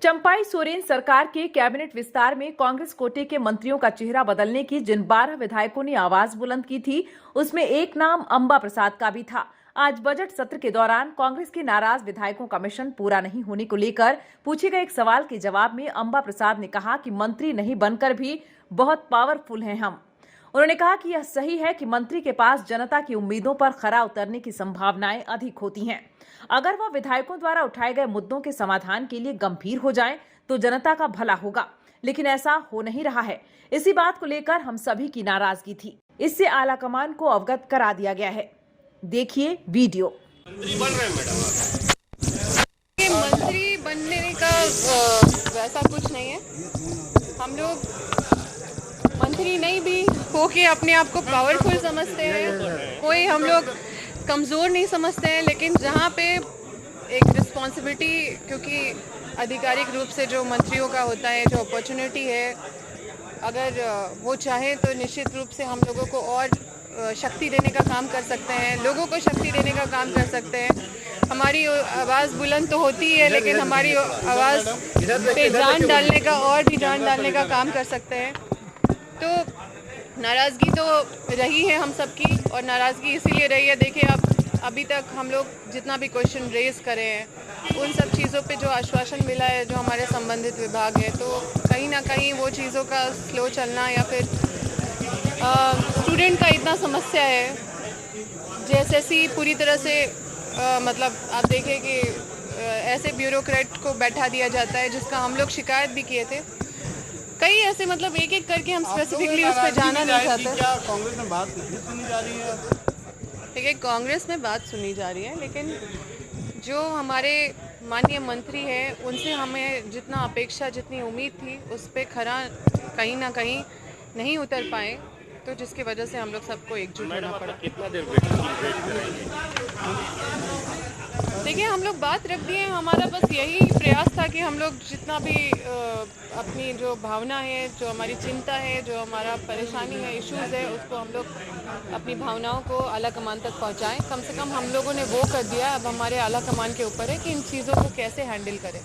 चंपाई सोरेन सरकार के कैबिनेट विस्तार में कांग्रेस कोटे के मंत्रियों का चेहरा बदलने की जिन 12 विधायकों ने आवाज बुलंद की थी, उसमें एक नाम अंबा प्रसाद का भी था। आज बजट सत्र के दौरान कांग्रेस के नाराज विधायकों का मिशन पूरा नहीं होने को लेकर पूछे गए एक सवाल के जवाब में अंबा प्रसाद ने कहा कि मंत्री नहीं बनकर भी बहुत पावरफुल हैं हम। उन्होंने कहा कि यह सही है कि मंत्री के पास जनता की उम्मीदों पर खरा उतरने की संभावनाएं अधिक होती हैं। अगर वह विधायकों द्वारा उठाए गए मुद्दों के समाधान के लिए गंभीर हो जाएं, तो जनता का भला होगा, लेकिन ऐसा हो नहीं रहा है। इसी बात को लेकर हम सभी की नाराजगी थी। इससे आला कमान को अवगत करा दिया गया है। देखिए वीडियो। मंत्री बनने का वैसा कुछ नहीं है। हम लोग मंत्री नहीं भी होके अपने आप को पावरफुल समझते हैं, कोई हम लोग कमज़ोर नहीं समझते हैं। लेकिन जहाँ पे एक रिस्पॉन्सिबिलिटी, क्योंकि आधिकारिक रूप से जो मंत्रियों का होता है, जो अपॉर्चुनिटी है, अगर वो चाहे तो निश्चित रूप से हम लोगों को और शक्ति देने का काम कर सकते हैं, लोगों को शक्ति देने का काम कर सकते हैं। हमारी आवाज़ बुलंद तो होती है, लेकिन हमारी आवाज़ पे जान डालने का और भी जान डालने का काम कर सकते हैं। तो नाराज़गी तो रही है हम सबकी, और नाराज़गी इसीलिए रही है, देखिए अब अभी तक हम लोग जितना भी क्वेश्चन रेज़ करे हैं, उन सब चीज़ों पे जो आश्वासन मिला है जो हमारे संबंधित विभाग है, तो कहीं ना कहीं वो चीज़ों का स्लो चलना, या फिर स्टूडेंट का इतना समस्या है, जेएसएससी पूरी तरह से मतलब आप देखें कि ऐसे ब्यूरोक्रेट को बैठा दिया जाता है, जिसका हम लोग शिकायत भी किए थे। कई ऐसे मतलब एक एक करके हम स्पेसिफिकली उस पर जाना नहीं चाहते। क्या कांग्रेस में बात नहीं सुनी जा रही है? देखिए, कांग्रेस में बात सुनी जा रही है, लेकिन जो हमारे माननीय मंत्री हैं, उनसे हमें जितना अपेक्षा, जितनी उम्मीद थी, उस पर खरा कहीं ना कहीं नहीं उतर पाए, तो जिसकी वजह से हम लोग सबको एकजुट होना पड़ा। कितना देर वेट करेंगे? देखिए, हम लोग बात रख दिए। हमारा बस यही प्रयास था कि हम लोग जितना भी अपनी जो भावना है, जो हमारी चिंता है, जो हमारा परेशानी है, इश्यूज़ है, उसको हम लोग अपनी भावनाओं को आला कमान तक पहुंचाएं। कम से कम हम लोगों ने वो कर दिया। अब हमारे आला कमान के ऊपर है कि इन चीज़ों को कैसे हैंडल करें।